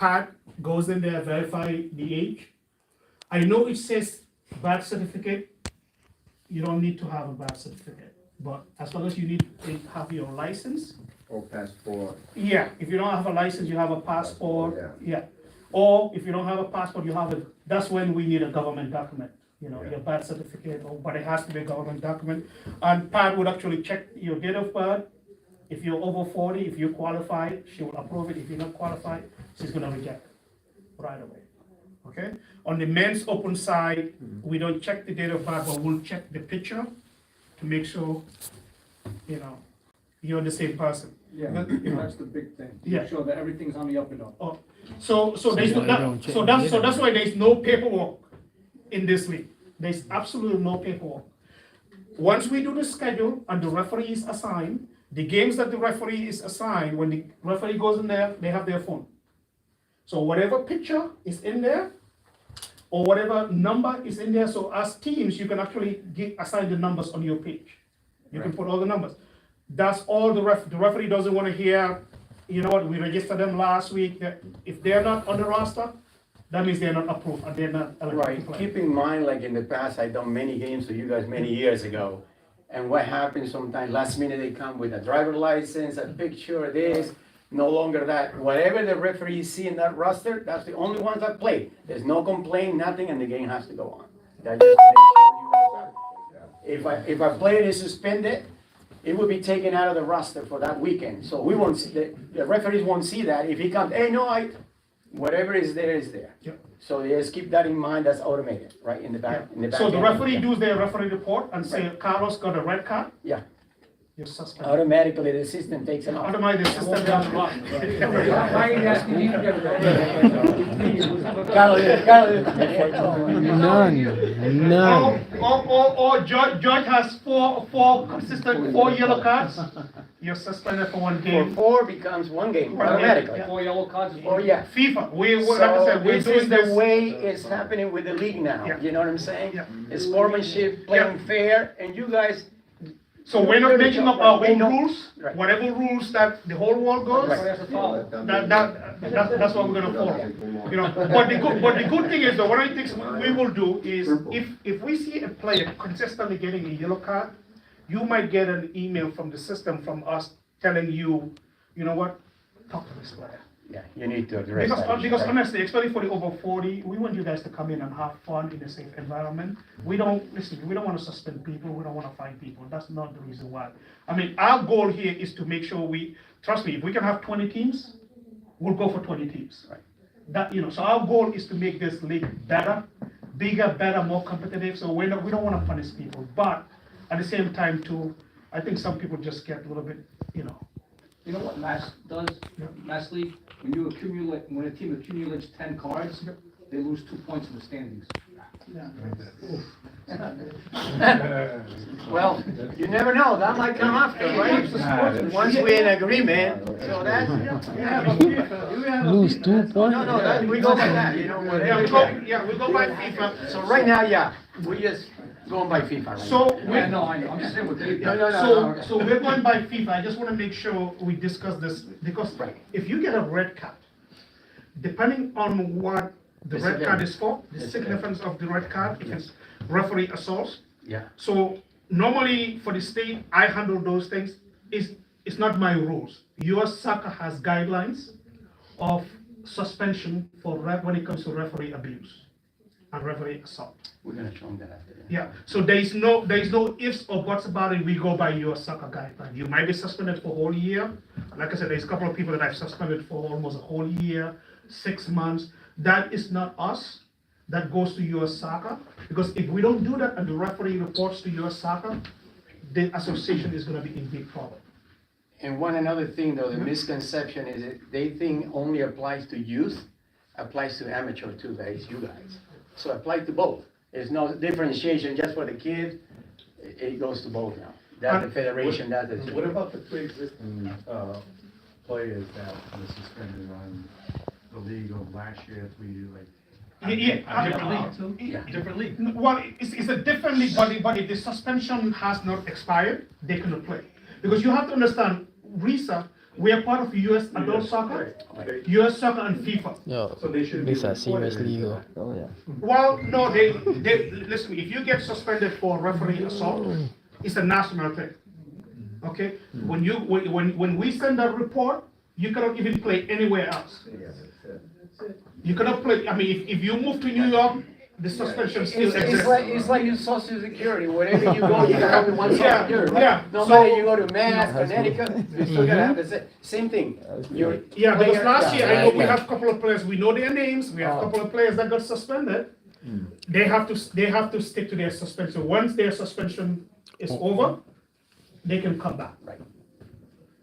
Pat goes in there, verify the age. I know it says birth certificate, you don't need to have a birth certificate, but as long as you need to have your license. Or passport. Yeah, if you don't have a license, you have a passport, Passport, yeah. Or if you don't have a passport, you have that's when we need a government document, your birth certificate, but it has to be a government document. And Pat would actually check your date of birth. If you're over 40, if you qualify, she will approve it. If you're not qualified, she's gonna reject it right away, okay? On the men's open side, we don't check the date of birth, but we'll check the picture to make sure, you're the same person. Yeah, that's the big thing. Yeah. Make sure that everything's on the up and up. Oh, so there's that's why there's no paperwork in this league. There's absolutely no paperwork. Once we do the schedule and the referee is assigned, the games that the referee is assigned, when the referee goes in there, they have their phone. So whatever picture is in there, or whatever number is in there, so as teams, you can actually assign the numbers on your page. You can put all the numbers. That's all the referee doesn't want to hear, you know what, we registered them last week. If they're not on the roster, that means they're not approved and they're not eligible to Right, play. keep in mind, like in the past, I've done many games for you guys many years ago. And what happens sometimes, last minute they come with a driver license, a picture, this, no longer that. Whatever the referees see in that roster, that's the only ones that play. There's no complaint, nothing, and the game has to go on. That just to make sure you guys are. If a player is suspended, it will be taken out of the roster for that weekend. So we won't see, the referees won't see that. If he comes, hey, no, whatever is there is there. Yep. So just keep that in mind, that's automated, right, in the back. So the end. referee Yeah. does their referee report and say, Carlos got a red card, Yeah, you're suspended. automatically the system takes it off. Automatically, the system down the roster. Why are you asking you to get None. Or George has four consistent, 4 yellow cards, you're suspended for 1 For game. 4 becomes 1 game, Right, automatically. yeah. 4 yellow cards? Oh, yeah. FIFA, like I So said, we're this doing is this. the way it's happening with the league now, Yeah. you know what I'm saying? Yeah. It's sportsmanship, playing fair, and you guys. So we're not making up our They own know- rules, Right. whatever rules that the whole world goes, That's a foul. that's what we're gonna follow. But the good thing is, though, what I think we will do is, if we see a player consistently getting a yellow card, you might get an email from the system from us telling you, you know what, talk to this player. Yeah, you need to address that. Because right? honestly, especially for the over 40, we want you guys to come in and have fun in a safe environment. We don't want to suspend people, we don't want to fine people. That's not the reason why. I mean, our goal here is to make sure trust me, if we can have 20 teams, we'll go for 20 teams. Right. So our goal is to make this league better, bigger, better, more competitive. So we don't want to punish people, but at the same time too, I think some people just get a little bit, You know what Mass does? Mass League, when a team accumulates 10 cards, they lose 2 points in the standings. Well, you never know, that might come after, right? Once we're in agreement, so that's. Lose 2 points? No, we go by that, whatever. we go by FIFA. So right now, yeah, we just going by FIFA right now. So Yeah, no, I know, I'm just saying what they do. No. So we're going by FIFA. I just want to make sure we discuss this, because if you get a red card, depending on what the red card is for, the significance of the red card, if it's referee assault. Yeah. So normally for the state, I handle those things. It's not my rules. US soccer has guidelines of suspension for when it comes to referee abuse and referee assault. We're gonna show them that after. Yeah, so there is no ifs or buts about it. We go by your soccer guideline. You might be suspended for a whole year. Like I said, there's a couple of people that I've suspended for almost a whole year, 6 months. That is not us. That goes to US soccer. Because if we don't do that and the referee reports to US soccer, the association is going to be in big trouble. And one another thing though, the misconception is that they think only applies to youth, applies to amateur too, guys, you guys. So apply to both. There's no differentiation just for the kids. It goes to both now. That's the federation, that's the. What about the pre-existing, players that were suspended on the league of last year, Different league too? Different league. Well, it's a different league, but if the suspension has not expired, they cannot play. Because you have to understand, RISA, We are part of US adult soccer, US soccer and FIFA. Yo, So they should be this is serious reported. legal. Oh yeah. Well, no, listen, if you get suspended for referee assault, it's a national thing. Okay? When we send that report, you cannot even play anywhere else. You cannot play, I mean, if you move to New York, the suspension still exists. It's like your social security, wherever you go, you have only one social Yeah, security, right? yeah. No So- matter you go to Mass, Connecticut, you still gotta have the same thing. Yeah, because last year, I know we Yeah. have a couple of players, we know their names, we have a couple of players that got suspended. They have to stick to their suspension. Once their suspension is over, they can come back. Right.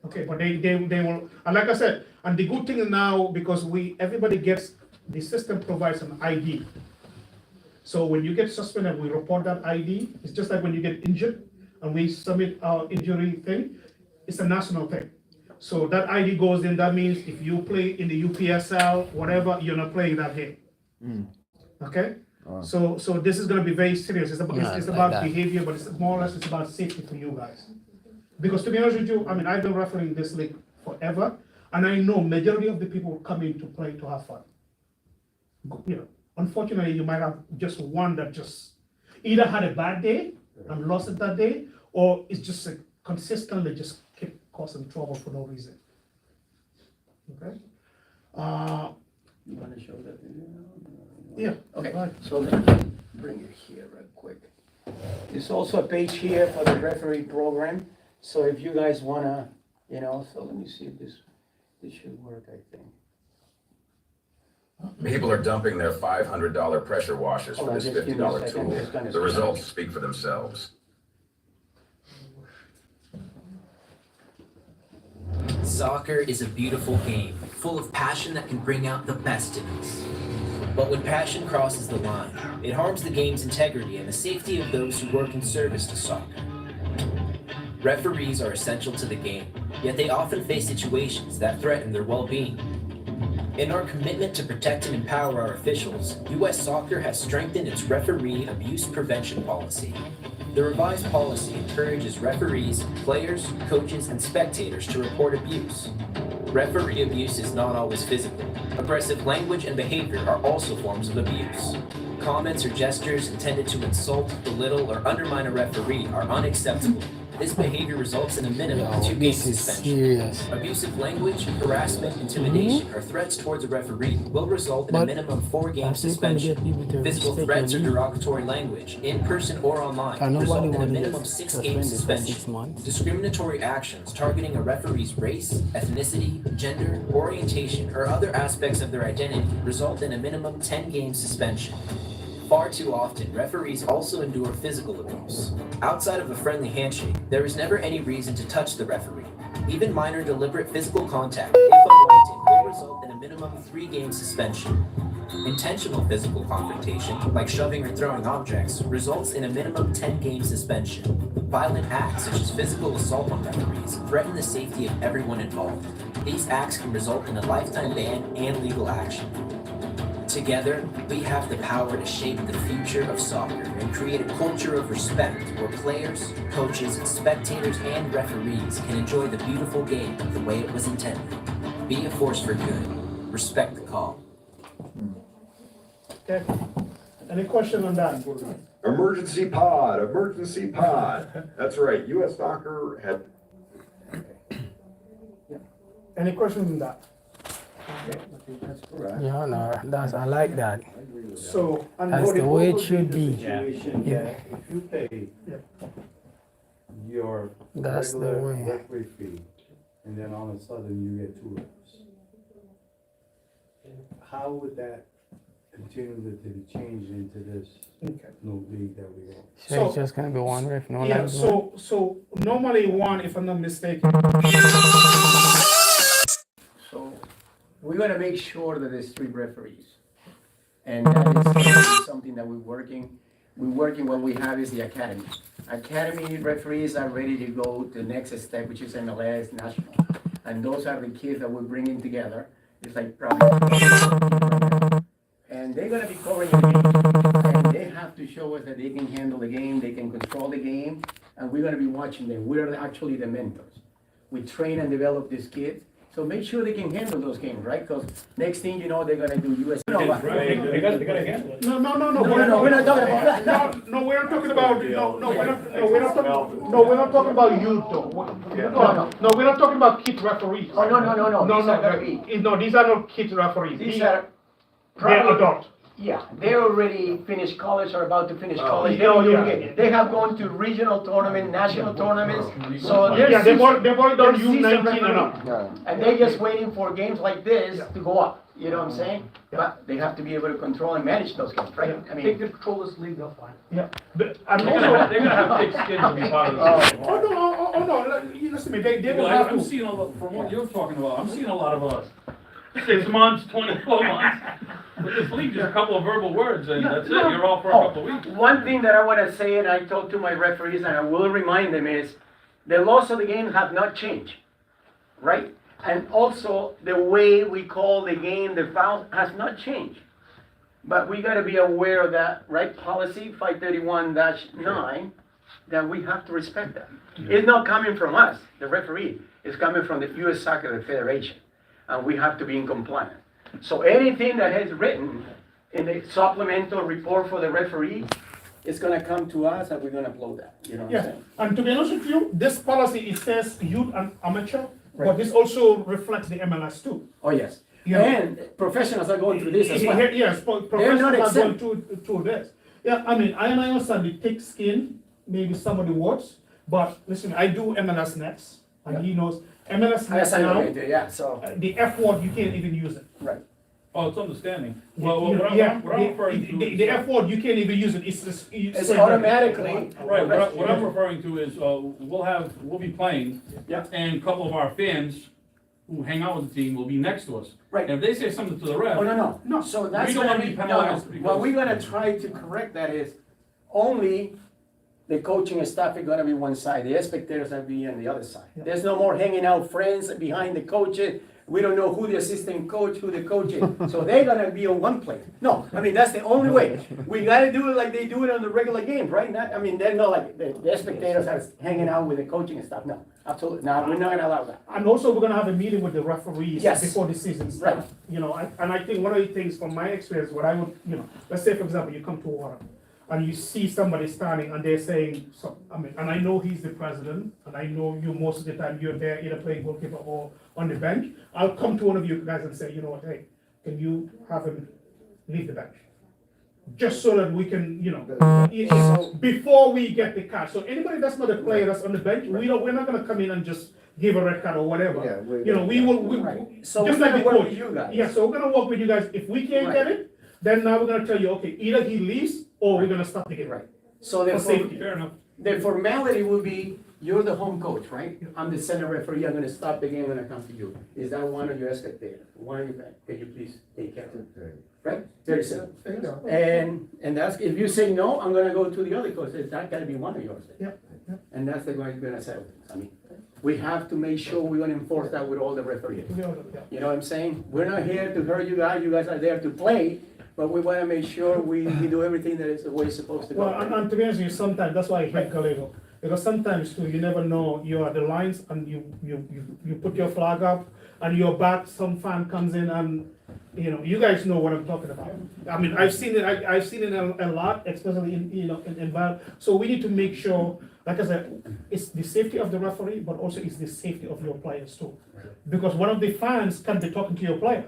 Okay, but they will, and like I said, and the good thing is now, because everybody gets, the system provides an ID. So when you get suspended, we report that ID. It's just like when you get injured and we submit our injury thing, it's a national thing. So that ID goes in, that means if you play in the UPSL, whatever, you're not playing that game. Okay? So this is gonna be very serious. It's about, it's like about that. behavior, but it's more or less, it's about safety for you guys. Because to be honest with you, I mean, I've been refereeing this league forever, and I know majority of the people come in to play to have fun. You know, unfortunately, you might have just one that just either had a bad day and lost it that day, or it's just consistently just keep causing trouble for no reason. Okay? You wanna show that video? Yeah. Okay, so let me bring it here real quick. There's also a page here for the referee program, so if you guys wanna, so let me see if this should work, I think. People are dumping their $500 pressure washers Hold for on, this just give me a $50 second, tool. just gonna- The results speak for themselves. Soccer is a beautiful game, full of passion that can bring out the best in us. But when passion crosses the line, it harms the game's integrity and the safety of those who work in service to soccer. Referees are essential to the game, yet they often face situations that threaten their well-being. In our commitment to protect and empower our officials, U.S. Soccer has strengthened its referee abuse prevention policy. The revised policy encourages referees, players, coaches, and spectators to report abuse. Referee abuse is not always physical. Aggressive language and behavior are also forms of abuse. Comments or gestures intended to insult, belittle, or undermine a referee are unacceptable. This behavior results in a minimum of 2 game This is suspension. serious. Abusive language, harassment, intimidation, or threats towards a referee will result in a But minimum 4 game I'm still gonna suspension. get people to Physical respect threats or your league. derogatory language, in person or online, And result nobody in a wanna minimum get 6 game suspended for 6 suspension. months. Discriminatory actions targeting a referee's race, ethnicity, gender, orientation, or other aspects of their identity result in a minimum 10 game suspension. Far too often, referees also endure physical abuse. Outside of a friendly handshake, there is never any reason to touch the referee. Even minor deliberate physical contact, if unwarranted, will result in a minimum 3 game suspension. Intentional physical confrontation, like shoving or throwing objects, results in a minimum 10 game suspension. Violent acts, such as physical assault on referees, threaten the safety of everyone involved. These acts can result in a lifetime ban and legal action. Together, we have the power to shape the future of soccer and create a culture of respect where players, coaches, spectators, and referees can enjoy the beautiful game the way it was intended. Be a force for good. Respect the call. Okay. Any question on that? Emergency pod, emergency pod. That's right, US Soccer had Any question on that? That's correct. Yeah, no, I like that. So, and That's the way it should be. Situation Yeah. that if you pay Yeah. your That's the regular way. referee fee, and then all of a sudden you get 2 refs, how would that continue to be changed into this okay. new league that we have? So it's just gonna be one ref, no Yeah, linesman? so normally one, if I'm not mistaken, So we're gonna make sure that there's 3 referees. And that is something that we're working, what we have is the academy. Academy referees are ready to go to the next step, which is MLS national. And those are the kids that we're bringing together. It's like probably, and they're gonna be covering the game. And they have to show us that they can handle the game, they can control the game, and we're gonna be watching them. We're actually the mentors. we train and develop these kids. So make sure they can handle those games, right? Because next thing you know, they're gonna do US. They gotta handle it. No, No, we're not talking about that. No, we're not talking about, we're not talking about youth though. No, we're not talking about kid referees. Oh, no, these are gonna be, No, these are not kid referees. these are They're probably, adult. yeah, they already finished college or about to finish college. yeah. They have gone to regional tournament, national tournaments, so Yeah, they're they've already done they're U19 seasoned and up. and they're just waiting for games like this to go up, you know what I'm saying? But they have to be able to control and manage those games, right? I They mean, can control this league, they'll find. Yeah, but, and They're gonna also, have thick skin to be part of this. oh no, you listen to me, they will Well, have I'm to. seeing a lot, from what you're talking about, I'm seeing a lot of 6 months, 24 months. But this league, just a couple of verbal words and that's it, you're all for a couple of weeks. one thing that I wanna say, and I talk to my referees and I will remind them is, the laws of the game have not changed, right? And also, the way we call the game, the foul, has not changed. But we gotta be aware of that, right? Policy 531-9, that we have to respect that. It's not coming from us, the referee, it's coming from the US Soccer Federation, and we have to be in compliance. So anything that is written in the supplemental report for the referee, it's gonna come to us and we're gonna upload that, you know what I'm Yeah, saying? and to be honest with you, this policy, it says youth and amateur, but Right. this also reflects the MLS too. Oh, yes. You know? And professionals are going through this as well. Yes, professionals are going exempt. through this. Yeah, I mean, I understand the thick skin, maybe some of the words, but listen, I do MLS Next, and he knows, MLS Next Yes, I know now, they do, yeah, so, the F word, you can't even use it. right. Oh, it's understanding. You Well, know, what yeah, I'm referring to the is, F word, you can't even use it, it's just. It's automatically. right, what I'm referring to is, we'll be playing. Yeah. And a couple of our fans who hang out with the team will be next to us. Right. And if they say something to the ref. Oh, no, so that's We don't gonna wanna be, be no, penalized what because- we're gonna try to correct that is, only the coaching staff is gonna be one side, the spectators are be on the other side. There's no more hanging out friends behind the coaches, we don't know who the assistant coach, who the coach is, so they're gonna be on one place. No, I mean, that's the only way, we gotta do it like they do it on the regular games, right? Not, I mean, they're not like, the spectators are hanging out with the coaching staff, no, absolutely, no, we're not gonna allow that. And also, we're gonna have a meeting with the referees Yes. before the season starts. Right. You know, and I think one of the things from my experience, what I would, you know, let's say for example, you come to water and you see somebody standing and they're saying, so, I mean, and I know he's the president, and I know you most of the time you're there either playing goalkeeper or on the bench. I'll come to one of you guys and say, you know what, hey, can you have him leave the bench? Just so that we can, you know, before we get the cash. So anybody that's not a player that's on the bench, we're not gonna come in and just give a red card or whatever. we- You know, we will, Right. So just we're like gonna the work coach. with you guys. Yeah, so we're gonna work with you guys. If we can't get it, then now we're gonna tell you, okay, either he leaves or we're gonna stop the game. Right. So For safety. Fair enough. the formality will be, you're the home coach, right? I'm the center referee, I'm gonna stop the game, I'm gonna come to you. Is that one of your spectators? One of you guys, can you please take care of it? Right? Very simple. And that's, if you say no, I'm gonna go to the other coach, it's not gonna be one of yours. Yep, yep. And that's the way we're gonna settle things. I mean, we have to make sure we're gonna enforce that with all the referees. Yeah. You know what I'm saying? We're not here to hurt you guys are there to play, but we wanna make sure we do everything that is the way it's supposed to go. Well, and to be honest with you, sometimes, that's why I hate Gallego. Because sometimes too, you never know, you are the lines and you put your flag up and you're back, some fan comes in and, you know, you guys know what I'm talking about. I mean, I've seen it a lot, especially in so we need to make sure, like I said, it's the safety of the referee, but also it's the safety of your players too. Because one of the fans can be talking to your player.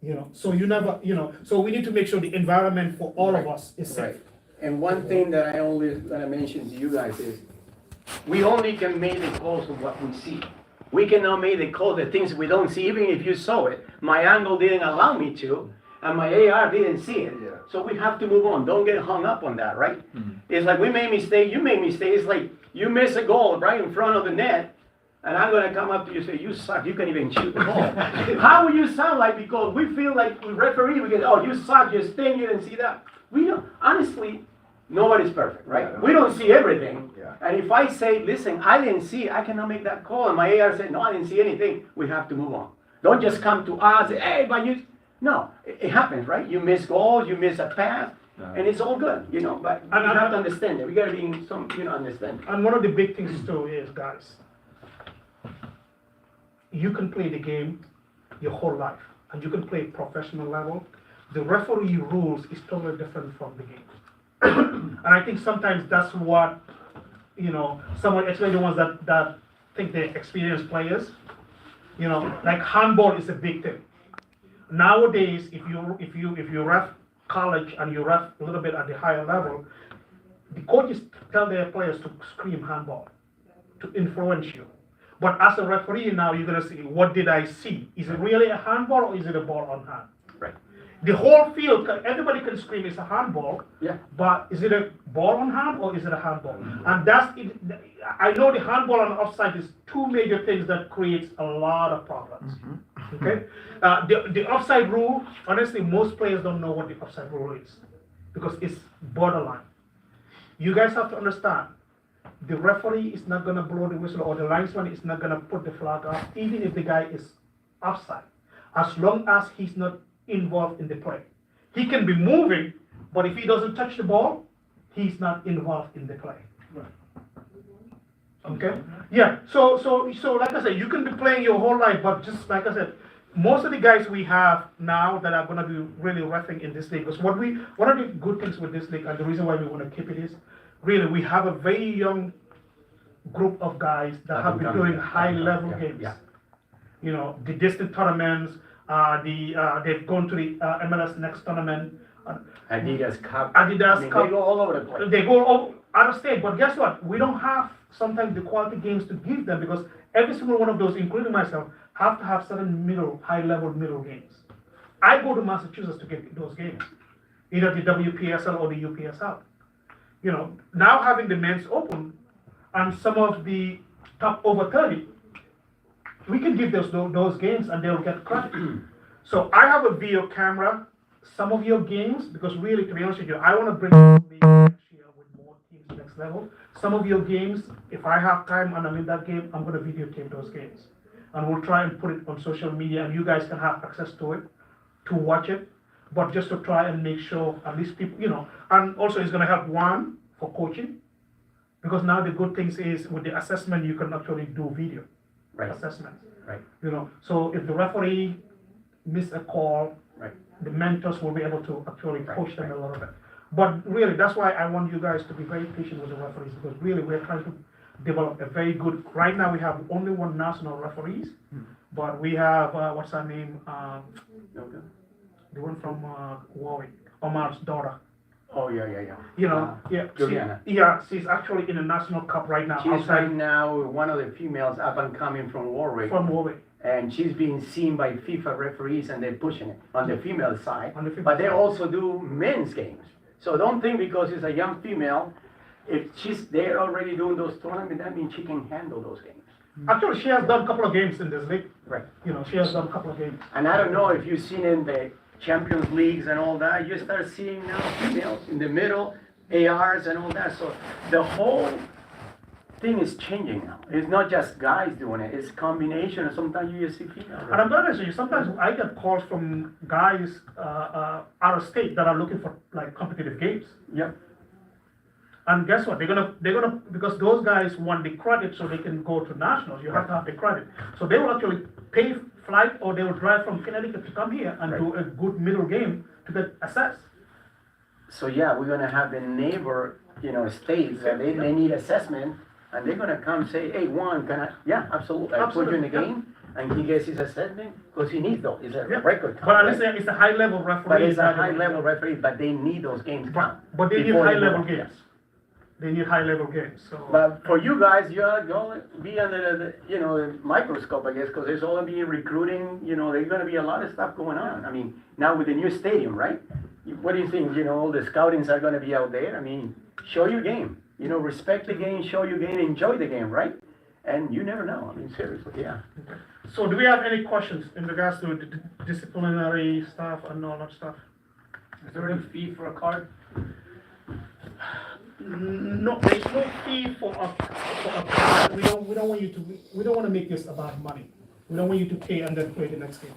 You know, so you never, you know, so we need to make sure the environment for all of us is Right. safe. And one thing that I always gonna mention to you guys is, we only can make the calls of what we see. We cannot make the call the things we don't see, even if you saw it. My angle didn't allow me to, and my AR didn't see it. Yeah. So we have to move on. Don't get hung up on that, right? It's like we made mistake, you made mistakes. It's like you miss a goal right in front of the net, and I'm gonna come up to you and say, you suck, you can't even shoot the ball. How will you sound like? Because we feel like we referee, we get, oh, you suck, you stink, you didn't see that. We don't, honestly, nobody's perfect, right? Yeah, no. We don't see everything. Yeah. And if I say, listen, I didn't see, I cannot make that call, and my AR said, no, I didn't see anything, we have to move on. Don't just come to us, and, hey, but you, no, it happens, right? You miss goals, you miss a pass, and it's all good, you know, but you have to understand that. We gotta be in some, understand. And one of the big things too is, guys, you can play the game your whole life, and you can play professional level. The referee rules is totally different from the game. And I think sometimes that's what, someone, especially the ones that think they're experienced players, like handball is a big thing. Nowadays, if you ref college and you ref a little bit at the higher level, the coaches tell their players to scream handball to influence you. But as a referee now, you're gonna see, what did I see? Is it really a handball or is it a ball on hand? Right. The whole field, everybody can scream it's a handball. Yeah. But is it a ball on hand or is it a handball? And that's it. I know the handball and offside is two major things that creates a lot of problems. Okay. The offside rule, honestly, most players don't know what the offside rule is because it's borderline. You guys have to understand, the referee is not going to blow the whistle or the linesman is not going to put the flag up, even if the guy is offside, as long as he's not involved in the play. He can be moving, but if he doesn't touch the ball, he's not involved in the play. Okay? Yeah, so like I said, you can be playing your whole life, but just like I said, most of the guys we have now that are going to be really reffing in this league, because one of the good things with this league, and the reason why we want to keep it is, really, we have a very young group of guys that have been doing high-level games. Yeah. The distant tournaments, they've gone to the MLS Next tournament. Adidas Cup. Adidas Cup. They go all over the place. They go all out of state, but guess what? We don't have sometimes the quality games to give them because every single one of those, including myself, have to have certain high-level middle games. I go to Massachusetts to get those games, either the WPSL or the UPSL. Now having the men's open and some of the top over 30, we can give those games and they'll get credit. So I have a video camera, some of your games, because really, to be honest with you, I want to bring the league next year with more teams next level. Some of your games, if I have time and I'm in that game, I'm going to videotape those games. And we'll try and put it on social media and you guys can have access to it, to watch it. But just to try and make sure at least people, and also it's going to help one for coaching, because now the good things is with the assessment you can actually do video assessment. Right. So if the referee miss a call, Right. the mentors will be able to actually coach them a little bit. But really, that's why I want you guys to be very patient with the referees, because really we're trying to develop a very good. Right now we have only one national referees, but we have what's her name? Okay. The one from Warwick, Omar's daughter. Oh, yeah. Juliana. She's actually in a national cup right now. She's right now one of the females up and coming from Warwick. And she's being seen by FIFA referees and they're pushing it on the female side. But they also do men's games. So don't think because it's a young female, if they're already doing those tournaments, that means she can handle those games. Actually, she has done a couple of games in this league. Right. She has done a couple of games. And I don't know if you've seen in the Champions Leagues and all that, you start seeing now females in the middle, ARs and all that. So the whole thing is changing now. It's not just guys doing it, it's combination, and sometimes you just see females. And I'm going to say, sometimes I get calls from guys out of state that are looking for like competitive games. Yep. And guess what? They're gonna because those guys want the credit so they can go to nationals. You have to have the credit. So they will actually pay flight or they will drive from Connecticut to come here and do a good middle game to get assessed. So yeah, we're gonna have the neighbor, states that they need assessment, and they're gonna come say, hey, Juan, can I? Yeah, absolutely. I put you in the game, and he gets his assessment because he needs those. It's a record. But at least it's a high level referee. But it's a high level referee, but they need those games count. But they need high level games. They need high level games. So. But for you guys, you are going to be under the microscope, I guess, because there's all going to be recruiting. There's going to be a lot of stuff going on. I mean, now with the new stadium, right? What do you think? All the scoutings are going to be out there. I mean, show your game. Respect the game, show your game, enjoy the game, right? And you never know. I mean, seriously, yeah. Okay. So, do we have any questions in regards to the disciplinary stuff and all that stuff? Is there any fee for a card? No, there's no fee for a card. We don't want to make this about money. We don't want you to pay and then play the next game.